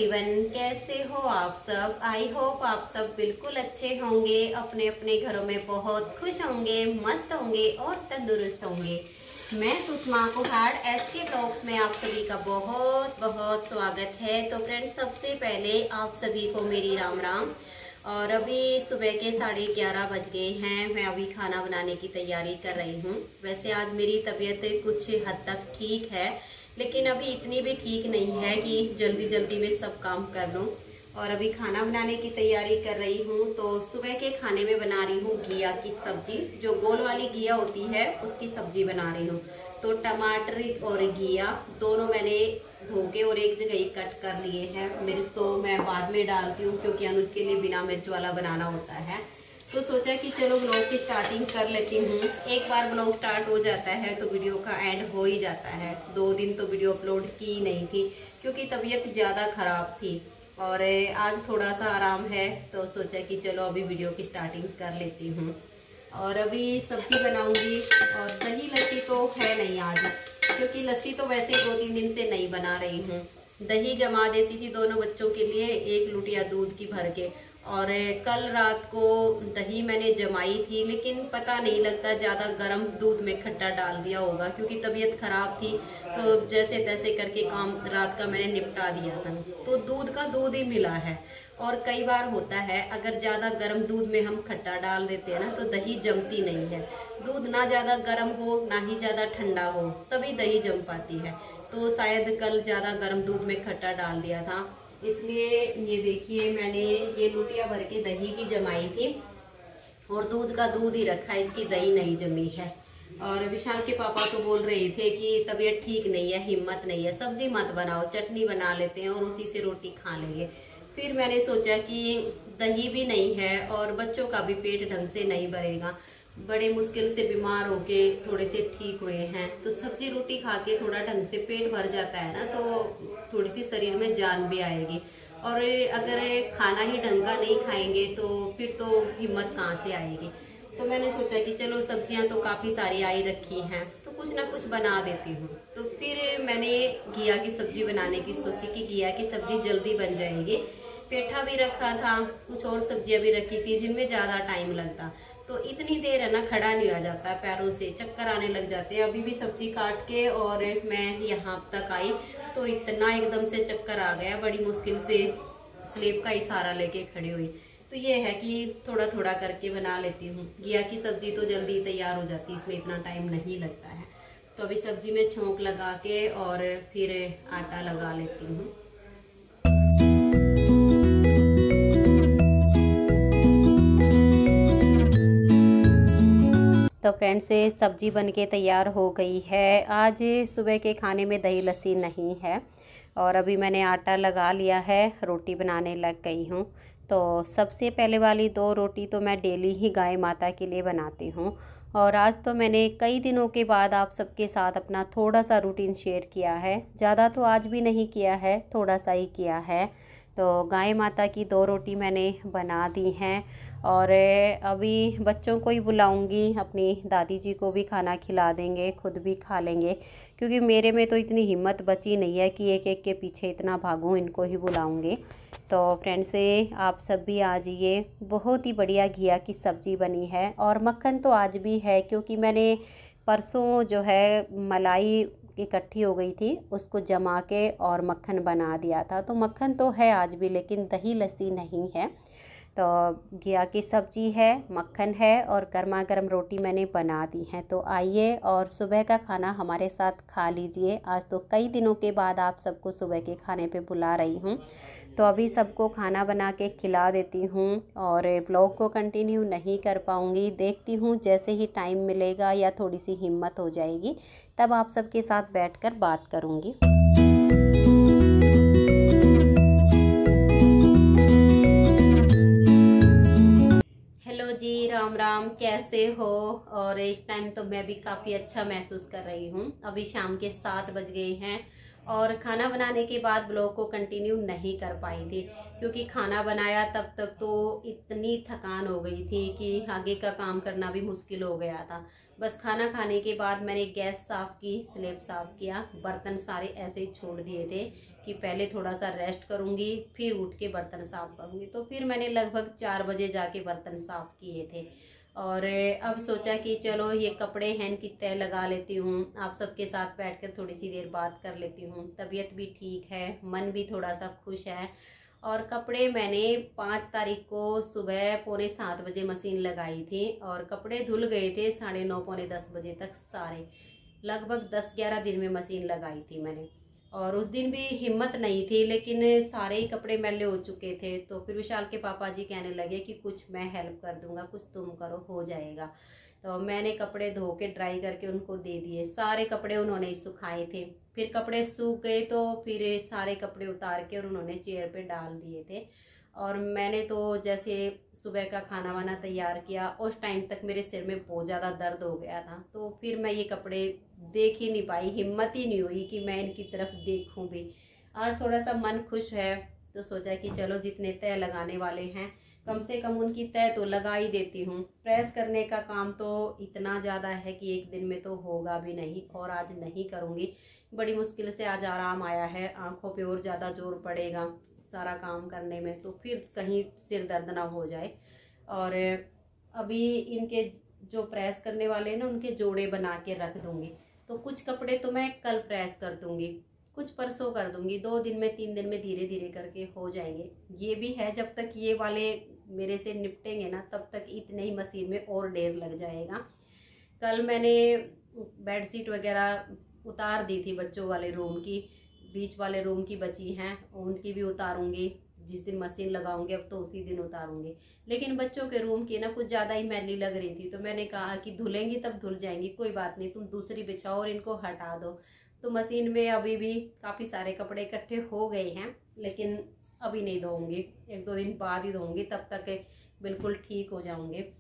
Everyone, कैसे हो आप सब। आई होप आप सब बिल्कुल अच्छे होंगे, अपने अपने घरों में बहुत खुश होंगे, मस्त होंगे और तंदुरुस्त होंगे। मैं सुषमा कुहाड़ SK ब्लॉग्स में आप सभी का बहुत बहुत स्वागत है। तो फ्रेंड्स, सबसे पहले आप सभी को मेरी राम राम। और अभी सुबह के 11:30 बज गए हैं। मैं अभी खाना बनाने की तैयारी कर रही हूँ। वैसे आज मेरी तबीयत कुछ हद तक ठीक है, लेकिन अभी इतनी भी ठीक नहीं है कि जल्दी जल्दी में सब काम कर लूँ। और अभी खाना बनाने की तैयारी कर रही हूँ। तो सुबह के खाने में बना रही हूँ घिया की सब्जी, जो गोल वाली घिया होती है उसकी सब्जी बना रही हूँ। तो टमाटर और घिया दोनों मैंने धो के और एक जगह ही कट कर लिए हैं। मिर्च तो मैं बाद में डालती हूँ क्योंकि अनुज के लिए बिना मिर्च वाला बनाना होता है। तो सोचा कि चलो ब्लॉग की स्टार्टिंग कर लेती हूँ। एक बार ब्लॉग स्टार्ट हो जाता है तो वीडियो का एंड हो ही जाता है। 2 दिन तो वीडियो अपलोड की नहीं थी क्योंकि तबीयत ज़्यादा ख़राब थी और आज थोड़ा सा आराम है। तो सोचा कि चलो अभी वीडियो की स्टार्टिंग कर लेती हूँ। और अभी सब्जी बनाऊंगी। और दही लस्सी तो है नहीं आज, क्योंकि लस्सी तो वैसे 2-3 दिन से नहीं बना रही हूँ। दही जमा देती थी दोनों बच्चों के लिए, 1 लुटिया दूध की भर के। और कल रात को दही मैंने जमाई थी, लेकिन पता नहीं लगता ज़्यादा गर्म दूध में खट्टा डाल दिया होगा, क्योंकि तबीयत खराब थी। तो जैसे तैसे करके काम रात का मैंने निपटा दिया था। तो दूध का दूध ही मिला है। और कई बार होता है अगर ज़्यादा गर्म दूध में हम खट्टा डाल देते हैं ना, तो दही जमती नहीं है। दूध ना ज़्यादा गर्म हो ना ही ज़्यादा ठंडा हो, तभी दही जम पाती है। तो शायद कल ज़्यादा गर्म दूध में खट्टा डाल दिया था, इसलिए ये देखिए मैंने ये लुटिया भर के दही की जमाई थी और दूध का दूध ही रखा, इसकी दही नहीं जमी है। और विशाल के पापा तो बोल रहे थे कि तबीयत ठीक नहीं है, हिम्मत नहीं है, सब्जी मत बनाओ, चटनी बना लेते हैं और उसी से रोटी खा लेंगे। फिर मैंने सोचा कि दही भी नहीं है और बच्चों का भी पेट ढंग से नहीं भरेगा, बड़े मुश्किल से बीमार होके थोड़े से ठीक हुए हैं। तो सब्जी रोटी खा के थोड़ा ढंग से पेट भर जाता है ना, तो थोड़ी सी शरीर में जान भी आएगी। और अगर खाना ही ढंग का नहीं खाएंगे तो फिर तो हिम्मत कहाँ से आएगी। तो मैंने सोचा कि चलो सब्जियां तो काफ़ी सारी आई रखी हैं, तो कुछ ना कुछ बना देती हूँ। तो फिर मैंने घिया की सब्जी बनाने की सोची कि घिया की सब्जी जल्दी बन जाएगी। पेठा भी रखा था, कुछ और सब्जियां भी रखी थी जिनमें ज़्यादा टाइम लगता। तो इतनी देर है ना, खड़ा नहीं हो जाता है, पैरों से चक्कर आने लग जाते हैं। अभी भी सब्जी काट के और मैं यहाँ तक आई तो इतना एकदम से चक्कर आ गया, बड़ी मुश्किल से स्लेब का इशारा लेके खड़ी हुई। तो ये है कि थोड़ा थोड़ा करके बना लेती हूँ। घिया की सब्जी तो जल्दी तैयार हो जाती है, इसमें इतना टाइम नहीं लगता है। तो अभी सब्जी में छोंक लगा के और फिर आटा लगा लेती हूँ। तो फ्रेंड्स, सब्जी बनके तैयार हो गई है। आज सुबह के खाने में दही लस्सी नहीं है और अभी मैंने आटा लगा लिया है, रोटी बनाने लग गई हूँ। तो सबसे पहले वाली 2 रोटी तो मैं डेली ही गाय माता के लिए बनाती हूँ। और आज तो मैंने कई दिनों के बाद आप सबके साथ अपना थोड़ा सा रूटीन शेयर किया है। ज़्यादा तो आज भी नहीं किया है, थोड़ा सा ही किया है। तो गाय माता की 2 रोटी मैंने बना दी हैं और अभी बच्चों को ही बुलाऊंगी, अपनी दादी जी को भी खाना खिला देंगे, खुद भी खा लेंगे, क्योंकि मेरे में तो इतनी हिम्मत बची नहीं है कि एक एक के पीछे इतना भागूं, इनको ही बुलाऊंगी। तो फ्रेंड्स, आप सब भी आ जाइए। बहुत ही बढ़िया घिया की सब्ज़ी बनी है और मक्खन तो आज भी है, क्योंकि मैंने परसों जो है मलाई इकट्ठी हो गई थी, उसको जमा के और मक्खन बना दिया था। तो मक्खन तो है आज भी, लेकिन दही लस्सी नहीं है। तो घिया की सब्जी है, मक्खन है और गर्मा गर्म रोटी मैंने बना दी है। तो आइए और सुबह का खाना हमारे साथ खा लीजिए। आज तो कई दिनों के बाद आप सबको सुबह के खाने पे बुला रही हूँ। तो अभी सबको खाना बना के खिला देती हूँ और ब्लॉग को कंटिन्यू नहीं कर पाऊँगी, देखती हूँ जैसे ही टाइम मिलेगा या थोड़ी सी हिम्मत हो जाएगी तब आप सबके साथ बैठकर बात करूँगी। जी राम राम, कैसे हो। और इस टाइम तो मैं भी काफ़ी अच्छा महसूस कर रही हूँ। अभी शाम के 7 बज गए हैं और खाना बनाने के बाद ब्लॉग को कंटिन्यू नहीं कर पाई थी, क्योंकि खाना बनाया तब तक तो इतनी थकान हो गई थी कि आगे का काम करना भी मुश्किल हो गया था। बस खाना खाने के बाद मैंने गैस साफ़ की, स्लेब साफ़ किया, बर्तन सारे ऐसे ही छोड़ दिए थे कि पहले थोड़ा सा रेस्ट करूँगी, फिर उठ के बर्तन साफ़ करूँगी। तो फिर मैंने लगभग 4 बजे जाके बर्तन साफ़ किए थे। और अब सोचा कि चलो ये कपड़े हैं इनकी तह लगा लेती हूँ, आप सबके साथ बैठकर थोड़ी सी देर बात कर लेती हूँ। तबीयत भी ठीक है, मन भी थोड़ा सा खुश है। और कपड़े मैंने 5 तारीख को सुबह 6:45 बजे मशीन लगाई थी और कपड़े धुल गए थे 9:30 पौने 10 बजे तक सारे। लगभग 10-11 दिन में मशीन लगाई थी मैंने। और उस दिन भी हिम्मत नहीं थी, लेकिन सारे ही कपड़े मैले हो चुके थे। तो फिर विशाल के पापा जी कहने लगे कि कुछ मैं हेल्प कर दूंगा, कुछ तुम करो, हो जाएगा। तो मैंने कपड़े धो के ड्राई करके उनको दे दिए। सारे कपड़े उन्होंने ही सुखाए थे। फिर कपड़े सूख गए तो फिर सारे कपड़े उतार के और उन्होंने चेयर पे डाल दिए थे। और मैंने तो जैसे सुबह का खाना वाना तैयार किया, उस टाइम तक मेरे सिर में बहुत ज़्यादा दर्द हो गया था। तो फिर मैं ये कपड़े देख ही नहीं पाई, हिम्मत ही नहीं हुई कि मैं इनकी तरफ देखूं भी। आज थोड़ा सा मन खुश है तो सोचा कि चलो जितने तय लगाने वाले हैं कम से कम उनकी तय तो लगा ही देती हूँ। प्रेस करने का काम तो इतना ज़्यादा है कि एक दिन में तो होगा भी नहीं, और आज नहीं करूँगी। बड़ी मुश्किल से आज आराम आया है, आंखों पे और ज़्यादा जोर पड़ेगा सारा काम करने में, तो फिर कहीं सिर दर्द ना हो जाए। और अभी इनके जो प्रेस करने वाले हैं ना, उनके जोड़े बना के रख दूंगी। तो कुछ कपड़े तो मैं कल प्रेस कर दूंगी, कुछ परसों कर दूंगी, 2 दिन में 3 दिन में धीरे धीरे करके हो जाएंगे। ये भी है, जब तक ये वाले मेरे से निपटेंगे ना तब तक इतने ही मशीन में और ढेर लग जाएगा। कल मैंने बेडशीट वगैरह उतार दी थी बच्चों वाले रूम की, बीच वाले रूम की बची हैं, उनकी भी उतारूंगी। जिस दिन मशीन लगाऊंगी अब तो उसी दिन उतारूंगी। लेकिन बच्चों के रूम की ना कुछ ज़्यादा ही मैली लग रही थी, तो मैंने कहा कि धुलेंगी तब धुल जाएंगी, कोई बात नहीं, तुम दूसरी बिछाओ और इनको हटा दो। तो मशीन में अभी भी काफ़ी सारे कपड़े इकट्ठे हो गए हैं, लेकिन अभी नहीं धोऊंगी, 1-2 दिन बाद ही धोऊंगी, तब तक बिल्कुल ठीक हो जाऊंगे।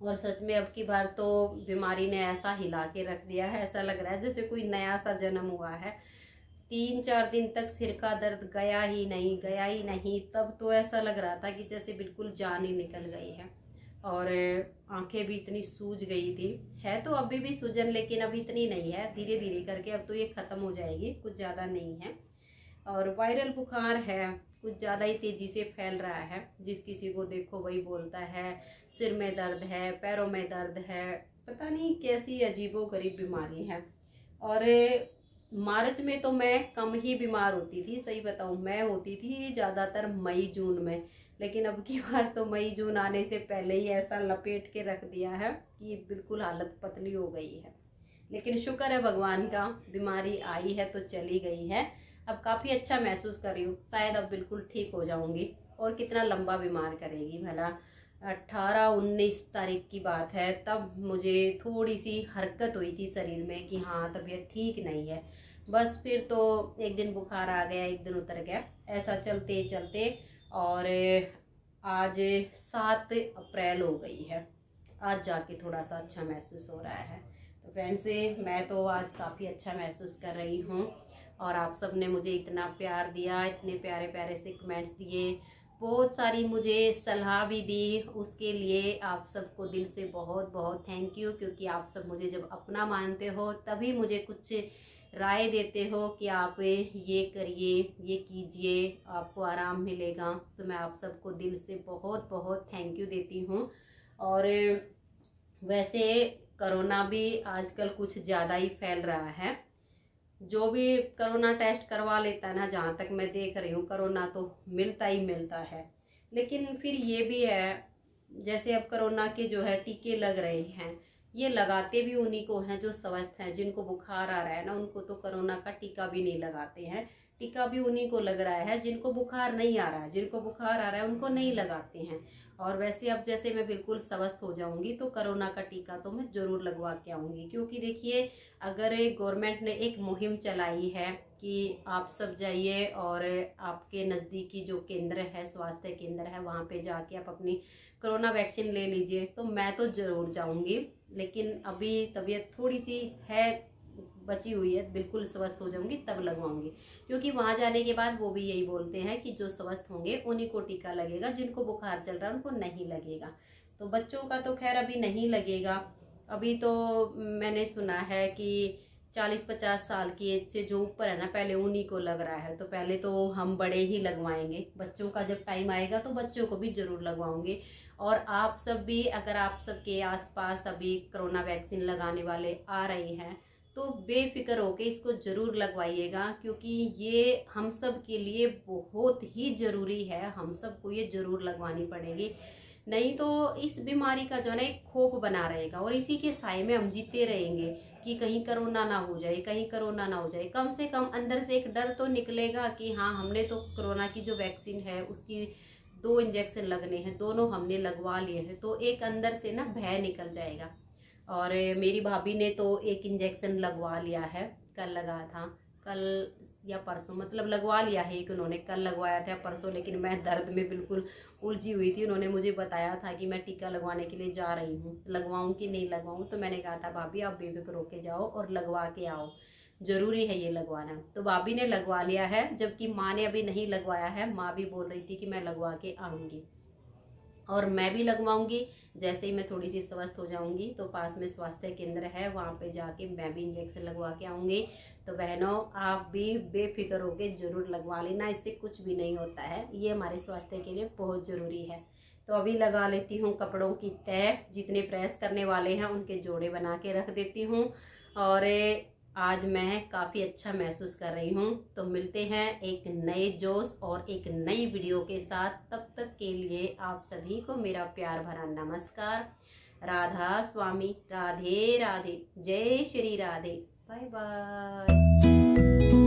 और सच में अब की बार तो बीमारी ने ऐसा हिला के रख दिया है, ऐसा लग रहा है जैसे कोई नया सा जन्म हुआ है। 3-4 दिन तक सिर का दर्द गया ही नहीं। तब तो ऐसा लग रहा था कि जैसे बिल्कुल जान ही निकल गई है। और आंखें भी इतनी सूज गई थी, है तो अभी भी सूजन, लेकिन अभी इतनी नहीं है, धीरे धीरे करके अब तो ये खत्म हो जाएगी, कुछ ज़्यादा नहीं है। और वायरल बुखार है, कुछ ज़्यादा ही तेज़ी से फैल रहा है। जिस किसी को देखो वही बोलता है सिर में दर्द है, पैरों में दर्द है, पता नहीं कैसी अजीबोगरीब बीमारी है। और मार्च में तो मैं कम ही बीमार होती थी, सही बताऊं, मैं होती थी ज़्यादातर मई जून में। लेकिन अब की बार तो मई जून आने से पहले ही ऐसा लपेट के रख दिया है कि बिल्कुल हालत पतली हो गई है। लेकिन शुक्र है भगवान का, बीमारी आई है तो चली गई है। अब काफ़ी अच्छा महसूस कर रही हूँ, शायद अब बिल्कुल ठीक हो जाऊंगी। और कितना लंबा बीमार करेगी भला। 18-19 तारीख की बात है, तब मुझे थोड़ी सी हरकत हुई थी शरीर में कि हाँ तबीयत ठीक नहीं है। बस फिर तो एक दिन बुखार आ गया, एक दिन उतर गया, ऐसा चलते चलते। और आज 7 अप्रैल हो गई है, आज जाके थोड़ा सा अच्छा महसूस हो रहा है। तो फ्रेंड्स, मैं तो आज काफ़ी अच्छा महसूस कर रही हूँ। और आप सब ने मुझे इतना प्यार दिया, इतने प्यारे प्यारे से कमेंट्स दिए, बहुत सारी मुझे सलाह भी दी, उसके लिए आप सबको दिल से बहुत बहुत थैंक यू। क्योंकि आप सब मुझे जब अपना मानते हो तभी मुझे कुछ राय देते हो कि आप ये करिए, ये कीजिए, आपको आराम मिलेगा। तो मैं आप सबको दिल से बहुत बहुत थैंक यू देती हूँ। और वैसे कोरोना भी आजकल कुछ ज़्यादा ही फैल रहा है। जो भी कोरोना टेस्ट करवा लेता है ना, जहाँ तक मैं देख रही हूँ, कोरोना तो मिलता ही मिलता है। लेकिन फिर ये भी है, जैसे अब कोरोना के जो है टीके लग रहे हैं, ये लगाते भी उन्हीं को हैं जो स्वस्थ हैं। जिनको बुखार आ रहा है ना, उनको तो कोरोना का टीका भी नहीं लगाते हैं, टीका भी उन्हीं को लग रहा है जिनको बुखार नहीं आ रहा है। जिनको बुखार आ रहा है उनको नहीं लगाते हैं। और वैसे अब जैसे मैं बिल्कुल स्वस्थ हो जाऊंगी तो कोरोना का टीका तो मैं जरूर लगवा के आऊंगी। क्योंकि देखिए, अगर गवर्नमेंट ने एक मुहिम चलाई है कि आप सब जाइए और आपके नज़दीकी जो केंद्र है, स्वास्थ्य केंद्र है, वहाँ पे जाके आप अपनी कोरोना वैक्सीन ले लीजिए, तो मैं तो जरूर जाऊंगी। लेकिन अभी तबीयत थोड़ी सी है, बची हुई है, बिल्कुल स्वस्थ हो जाऊंगी तब लगवाऊंगी। क्योंकि वहां जाने के बाद वो भी यही बोलते हैं कि जो स्वस्थ होंगे उन्हीं को टीका लगेगा, जिनको बुखार चल रहा है उनको नहीं लगेगा। तो बच्चों का तो खैर अभी नहीं लगेगा। अभी तो मैंने सुना है कि 40-50 साल की एज से जो ऊपर है ना, पहले उन्हीं को लग रहा है। तो पहले तो हम बड़े ही लगवाएंगे, बच्चों का जब टाइम आएगा तो बच्चों को भी जरूर लगवाऊंगे। और आप सब भी, अगर आप सबके आसपास अभी कोरोना वैक्सीन लगाने वाले आ रहे हैं तो बेफिक्र होके इसको जरूर लगवाइएगा, क्योंकि ये हम सब के लिए बहुत ही जरूरी है। हम सबको ये जरूर लगवानी पड़ेगी, नहीं तो इस बीमारी का जो है ना एक खौफ बना रहेगा और इसी के साए में हम जीते रहेंगे कि कहीं कोरोना ना हो जाए, कहीं कोरोना ना हो जाए। कम से कम अंदर से एक डर तो निकलेगा कि हाँ, हमने तो कोरोना की जो वैक्सीन है उसकी 2 इंजेक्शन लगने हैं, दोनों हमने लगवा लिए हैं, तो एक अंदर से ना भय निकल जाएगा। और मेरी भाभी ने तो 1 इंजेक्शन लगवा लिया है, कल लगा था, कल या परसों, मतलब लगवा लिया है एक, उन्होंने कल लगवाया था परसों, लेकिन मैं दर्द में बिल्कुल उलझी हुई थी। उन्होंने मुझे बताया था कि मैं टीका लगवाने के लिए जा रही हूँ, लगवाऊँ कि नहीं लगवाऊँ। तो मैंने कहा था भाभी आप बेफिक्र होके जाओ और लगवा के आओ, जरूरी है ये लगवाना। तो भाभी ने लगवा लिया है, जबकि माँ ने अभी नहीं लगवाया है। माँ भी बोल रही थी कि मैं लगवा के आऊँगी और मैं भी लगवाऊंगी जैसे ही मैं थोड़ी सी स्वस्थ हो जाऊंगी। तो पास में स्वास्थ्य केंद्र है, वहाँ पे जाके मैं भी इंजेक्शन लगवा के आऊँगी। तो बहनों, आप भी बेफिक्र होके जरूर लगवा लेना, इससे कुछ भी नहीं होता है, ये हमारे स्वास्थ्य के लिए बहुत ज़रूरी है। तो अभी लगा लेती हूँ कपड़ों की तह, जितने प्रेस करने वाले हैं उनके जोड़े बना के रख देती हूँ। और आज मैं काफ़ी अच्छा महसूस कर रही हूँ। तो मिलते हैं एक नए जोश और एक नई वीडियो के साथ। तब तक के लिए आप सभी को मेरा प्यार भरा नमस्कार। राधा स्वामी, राधे राधे, जय श्री राधे, बाय बाय।